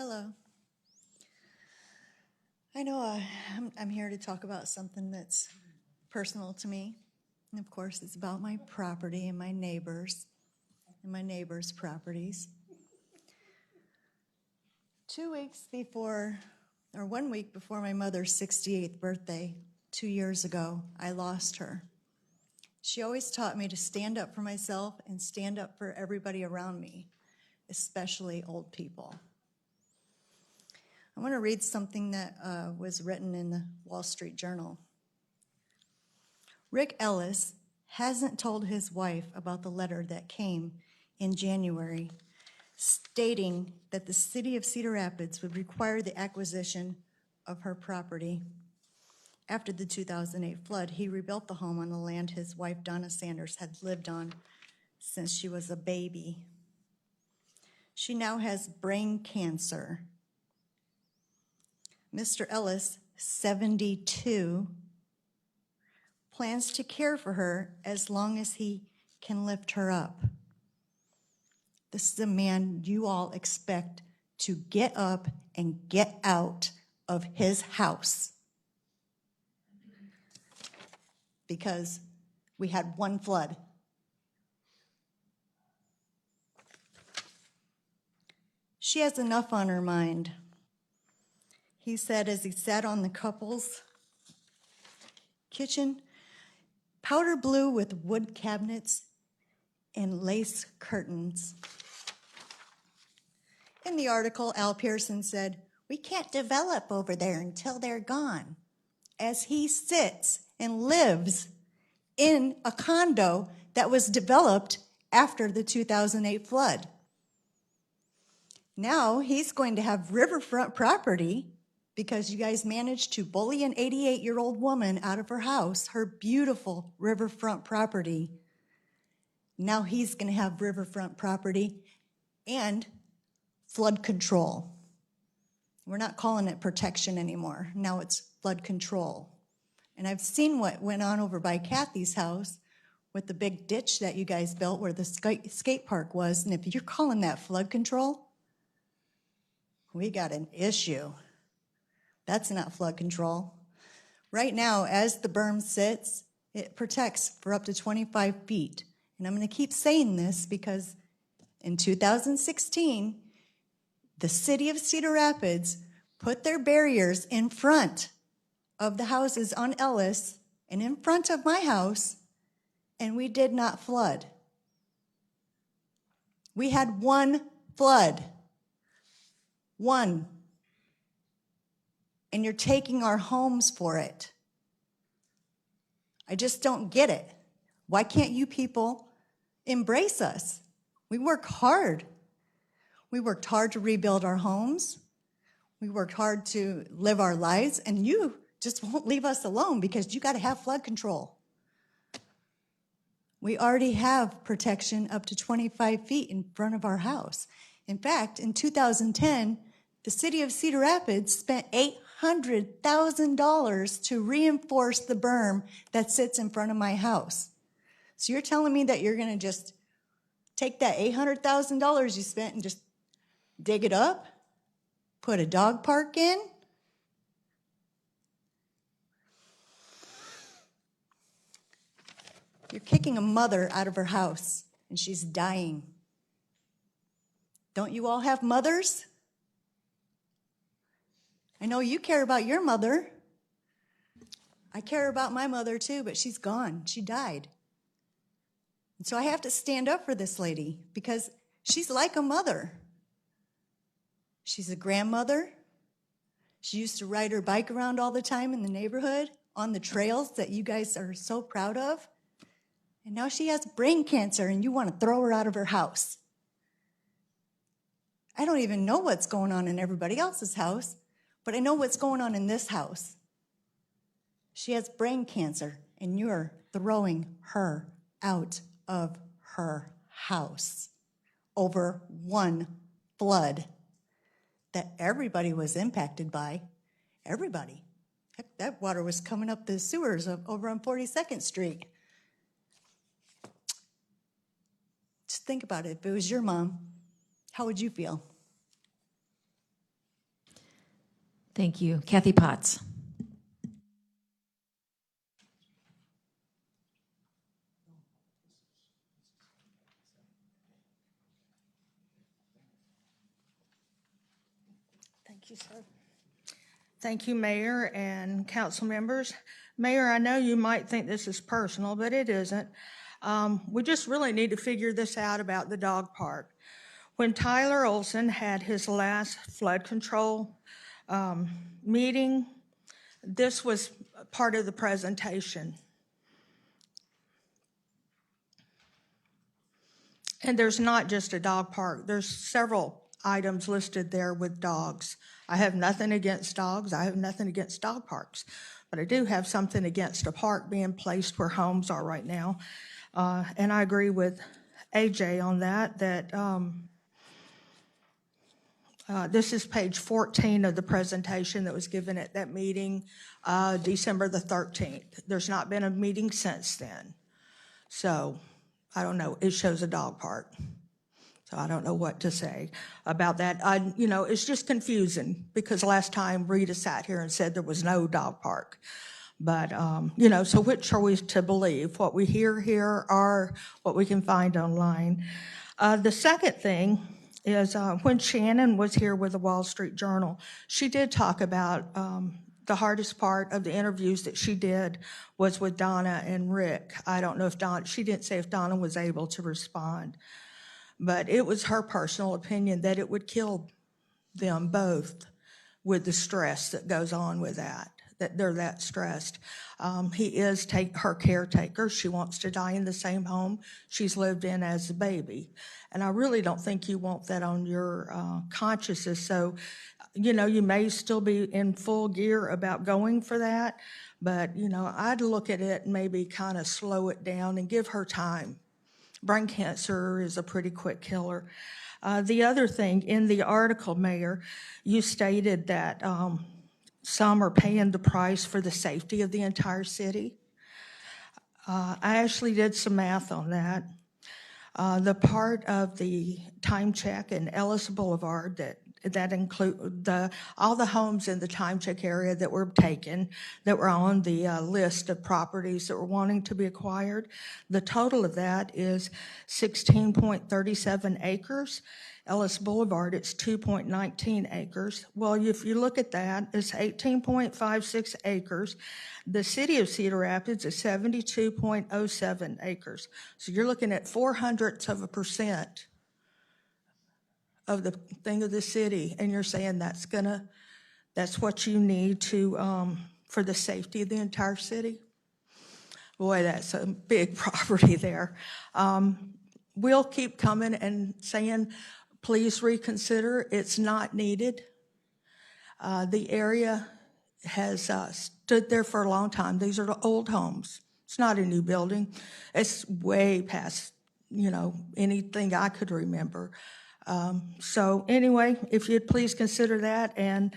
Hello. I know I'm here to talk about something that's personal to me. And of course, it's about my property and my neighbors properties. 1 week before my mother's 68th birthday, 2 years ago, I lost her. She always taught me to stand up for myself and stand up for everybody around me, especially old people. I want to read something that was written in the Wall Street Journal. Rick Ellis hasn't told his wife about the letter that came in January stating that the city of Cedar Rapids would require the acquisition of her property. After the 2008 flood, he rebuilt the home on the land his wife Donna Sanders had lived on since she was a baby. She now has brain cancer. Mr. Ellis, 72, plans to care for her as long as he can lift her up. This is a man you all expect to get up and get out of his house. Because we had one flood. She has enough on her mind. He said as he sat on the couple's kitchen, powder blue with wood cabinets and lace curtains. In the article, Al Pearson said, "We can't develop over there until they're gone," as he sits and lives in a condo that was developed after the 2008 flood. Now he's going to have riverfront property because you guys managed to bully an 88-year-old woman out of her house, her beautiful riverfront property. Now he's going to have riverfront property and flood control. We're not calling it protection anymore. Now it's flood control. And I've seen what went on over by Kathy's house with the big ditch that you guys built where the skate park was. And if you're calling that flood control, we got an issue. That's not flood control. Right now, as the berm sits, it protects for up to 25 feet. And I'm going to keep saying this because in 2016, the city of Cedar Rapids put their barriers in front of the houses on Ellis and in front of my house, and we did not flood. We had one flood. One. And you're taking our homes for it. I just don't get it. Why can't you people embrace us? We work hard. We worked hard to rebuild our homes. We worked hard to live our lives, and you just won't leave us alone because you got to have flood control. We already have protection up to 25 feet in front of our house. In fact, in 2010, the city of Cedar Rapids spent $800,000 to reinforce the berm that sits in front of my house. So you're telling me that you're going to just take that $800,000 you spent and just dig it up, put a dog park in? You're kicking a mother out of her house, and she's dying. Don't you all have mothers? I know you care about your mother. I care about my mother too, but she's gone. She died. And so I have to stand up for this lady because she's like a mother. She's a grandmother. She used to ride her bike around all the time in the neighborhood on the trails that you guys are so proud of. And now she has brain cancer and you want to throw her out of her house. I don't even know what's going on in everybody else's house, but I know what's going on in this house. She has brain cancer and you're throwing her out of her house over one flood that everybody was impacted by. Everybody. Heck, that water was coming up the sewers over on 42nd Street. Just think about it. If it was your mom, how would you feel? Thank you. Kathy Potts. Thank you, sir. Thank you, Mayor and council members. Mayor, I know you might think this is personal, but it isn't. We just really need to figure this out about the dog park. When Tyler Olson had his last flood control meeting, this was part of the presentation. And there's not just a dog park. There's several items listed there with dogs. I have nothing against dogs. I have nothing against dog parks. But I do have something against a park being placed where homes are right now. And I agree with Ajai on that, this is page 14 of the presentation that was given at that meeting, December the 13th. There's not been a meeting since then. So I don't know, it shows a dog park. So I don't know what to say about that. It's just confusing because last time Rita sat here and said there was no dog park. But, so which are we to believe? What we hear here or what we can find online? The second thing is when Shannon was here with the Wall Street Journal, she did talk about the hardest part of the interviews that she did was with Donna and Rick. I don't know if she didn't say if Donna was able to respond, but it was her personal opinion that it would kill them both with the stress that goes on with that they're that stressed. He is her caretaker. She wants to die in the same home she's lived in as a baby. And I really don't think you want that on your consciences. So, you may still be in full gear about going for that, but, I'd look at it and maybe kind of slow it down and give her time. Brain cancer is a pretty quick killer. The other thing, in the article, Mayor, you stated that some are paying the price for the safety of the entire city. I actually did some math on that. The part of the time check in Ellis Boulevard that include all the homes in the time check area that were taken, that were on the list of properties that were wanting to be acquired. The total of that is 16.37 acres. Ellis Boulevard, it's 2.19 acres. Well, if you look at that, it's 18.56 acres. The city of Cedar Rapids is 72.07 acres. So you're looking at 0.04% of the thing of the city, and you're saying that's what you need to for the safety of the entire city? Boy, that's a big property there. We'll keep coming and saying, please reconsider. It's not needed. The area has stood there for a long time. These are the old homes. It's not a new building. It's way past, anything I could remember. So anyway, if you'd please consider that. And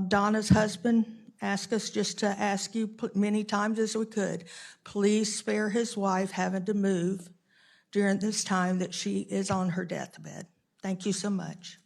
Donna's husband asked us just to ask you many times as we could, please spare his wife having to move during this time that she is on her deathbed. Thank you so much.